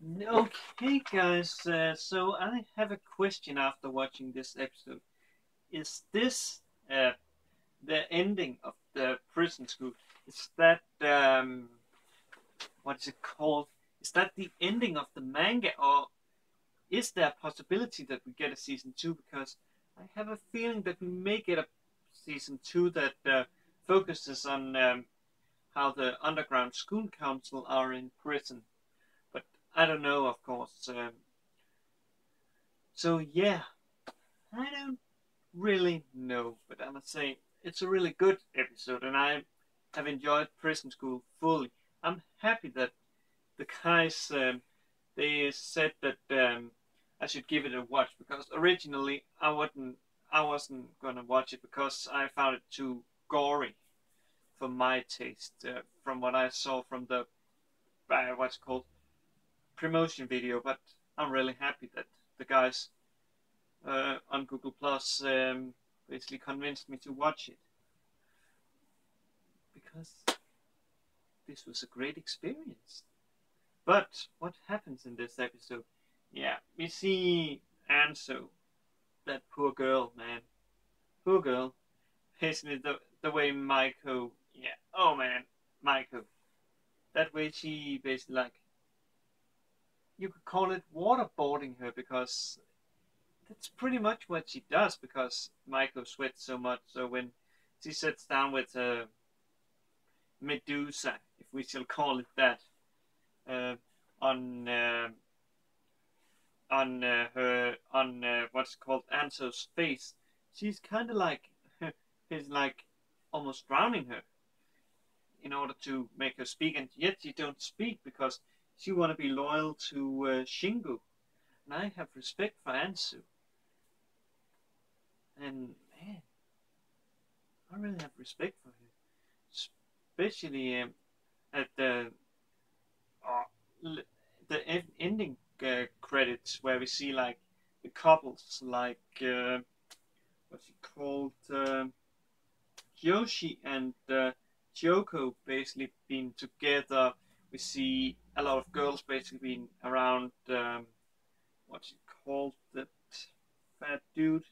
Okay, guys, so I have a question after watching this episode. Is this the ending of the prison school? Is that, what is it called? Is that the ending of the manga, or is there a possibility that we get a season 2? Because I have a feeling that we may get a season 2 that focuses on how the underground school council are in prison. But I don't know, of course. So yeah, I don't really know, but I must say it's a really good episode, and I have enjoyed Prison School fully. I'm happy that the guys they said that I should give it a watch because originally I wasn't gonna watch it because I found it too gory for my taste. From what I saw from the what's it called promotion video, but I'm really happy that the guys on Google Plus basically convinced me to watch it because this was a great experience. But what happens in this episode? Yeah, we see Anso, that poor girl, man. Poor girl. Basically, the way Maiko, yeah, oh man, Maiko. That way she basically, like, you could call it waterboarding her because that's pretty much what she does because Maiko sweats so much. So when she sits down with Medusa, if we shall call it that, uh, on her what's called Anso's face, she's kind of like is like almost drowning her in order to make her speak, and yet she don't speak because she want to be loyal to Shingu, and I have respect for Anso, and man, I really have respect for her, especially at uh, the ending credits where we see like the couples like what's it called Yoshi and Kyoko basically being together. We see a lot of girls basically being around what's it called, that fat dude.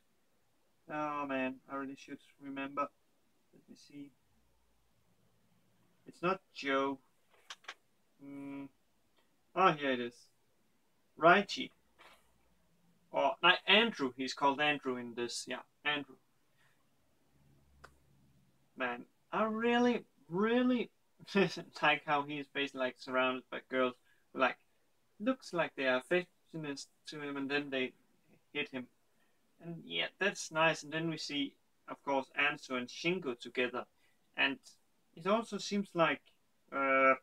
Oh man, I really should remember. Let me see. It's not Joe. Oh, here it is. Raichi. Or not Andrew. He's called Andrew in this. Yeah, Andrew. Man, I really like how he's basically like surrounded by girls who like looks like they are affectionate to him, and then they hit him. And yeah, that's nice. And then we see, of course, Anso and Shingo together, and it also seems like uh,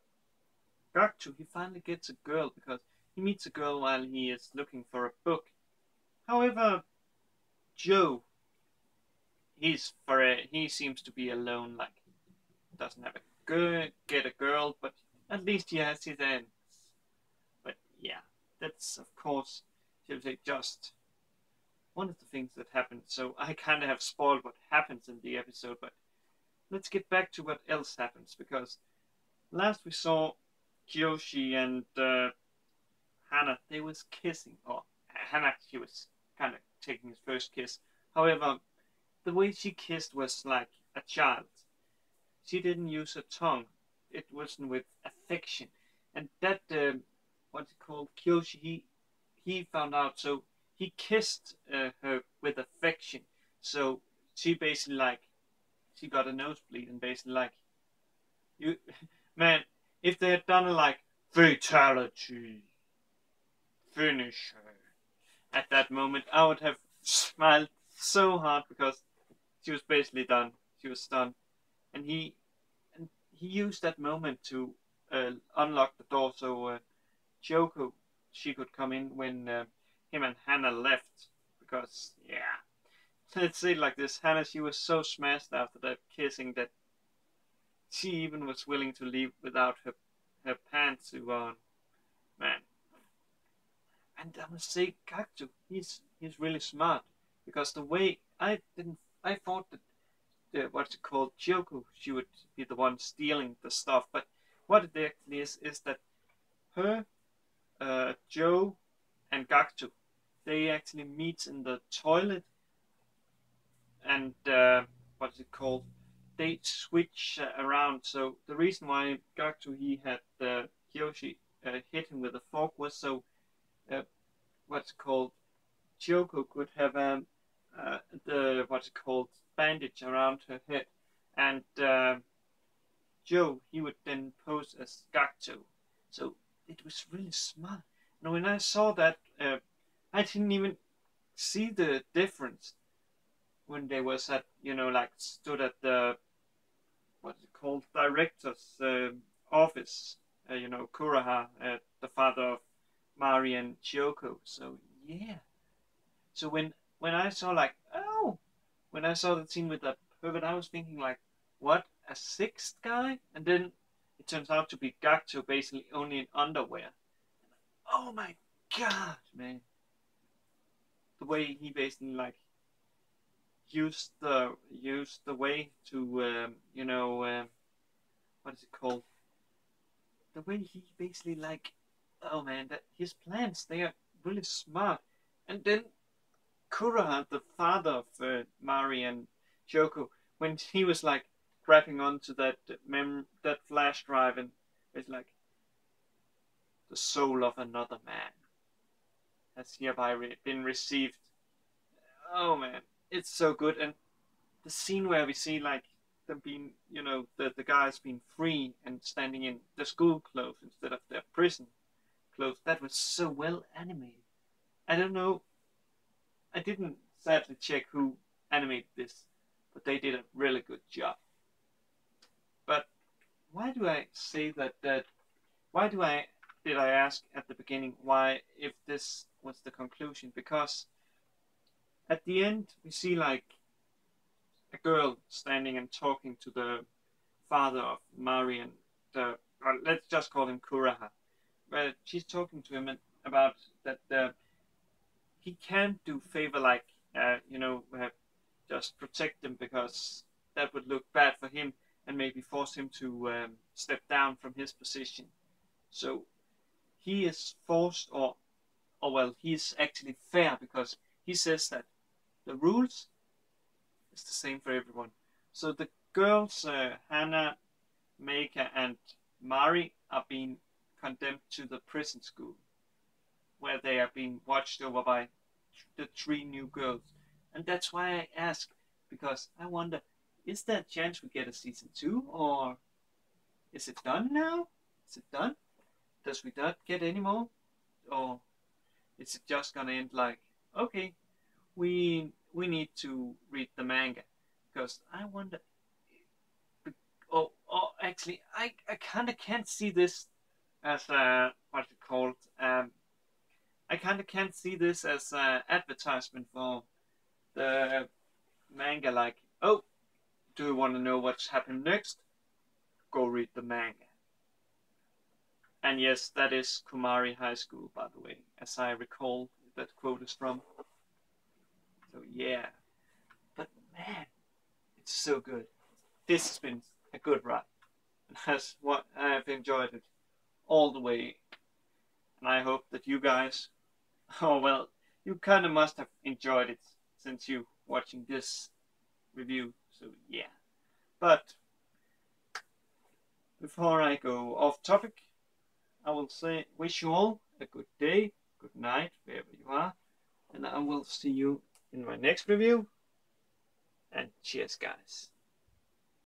Gakuto, he finally gets a girl because he meets a girl while he is looking for a book. However, Joe, he seems to be alone, like doesn't have a good get a girl, but at least he has his ends. But yeah, that's of course, shall say, just one of the things that happened. So I kind of have spoiled what happens in the episode, but let's get back to what else happens because last we saw Kyoshi and Hana. They was kissing, or Hana, she was kind of taking his first kiss. However, the way she kissed was like a child. She didn't use her tongue. It wasn't with affection, and that what's it called? Kyoshi. He found out, so he kissed her with affection. So she basically like she got a nosebleed and basically like you, man. If they had done it like fatality, finish her at that moment, I would have smiled so hard because she was basically done. She was done, and he used that moment to unlock the door so Kyoko she could come in when him and Hannah left. Because yeah, let's say it like this: Hannah, she was so smashed after that kissing that she even was willing to leave without her pantsuit on. Man, and I must say, Gakuto, he's really smart because the way I thought that what's it called, Kyoko, she would be the one stealing the stuff, but what it actually is that her Joe and Gakuto, they actually meet in the toilet, and what is it called? They switch around. So the reason why Gakuto he had Kyoshi hit him with a fork was so uh, what's it called? Kyoko could have the what's it called bandage around her head, and Joe he would then pose as Gakuto. So it was really smart. And when I saw that, I didn't even see the difference when they was at like stood at the what's it called director's office. Kuraha, the father of Mari and Kyoko. So yeah. So when I saw like when I saw the scene with that pervert, I was thinking like, what, a sixth guy? And then it turns out to be Gakuto, basically only in underwear. Oh my god, man! The way he basically like used the way to what is it called? The way he basically like, oh man, that his plans, they are really smart. And then Kuraha, the father of Mari and Kyoko, when he was like grabbing onto that flash drive, and it's like, the soul of another man has hereby been received. Oh man, it's so good. And the scene where we see like them being, the guys being free and standing in the school clothes instead of their prison clothes, that was so well animated. I don't know, I didn't sadly check who animated this, but they did a really good job. But why do I say that? Why did I ask at the beginning why if this was the conclusion? Because at the end we see like a girl standing and talking to the father of Mari and let's just call him Kuraha. But she's talking to him about that he can't do favor like just protect him, because that would look bad for him and maybe force him to step down from his position. So he is forced, or well, he's actually fair, because he says that the rules is the same for everyone. So the girls, Hana, Meika, and Mari, are being condemned to the prison school, where they are being watched over by the 3 new girls. And that's why I ask, because I wonder, is there a chance we get a season 2, or is it done now? Is it done? Does we not get any more? Or is it just gonna end like, okay, we need to read the manga? Because I wonder, actually, I kind of can't see this as what's it called? I kind of can't see this as an advertisement for the manga. Like, oh, do you want to know what's happened next? Go read the manga. And yes, that is Kumari High School, by the way, as I recall that quote is from. So yeah, but man, it's so good. This has been a good ride, and has what I've enjoyed it all the way. And I hope that you guys, oh well, you kind of must have enjoyed it since you watching this review. So yeah, but before I go off topic, I will say wish you all a good day, good night, wherever you are, and I will see you in my next review. And cheers, guys.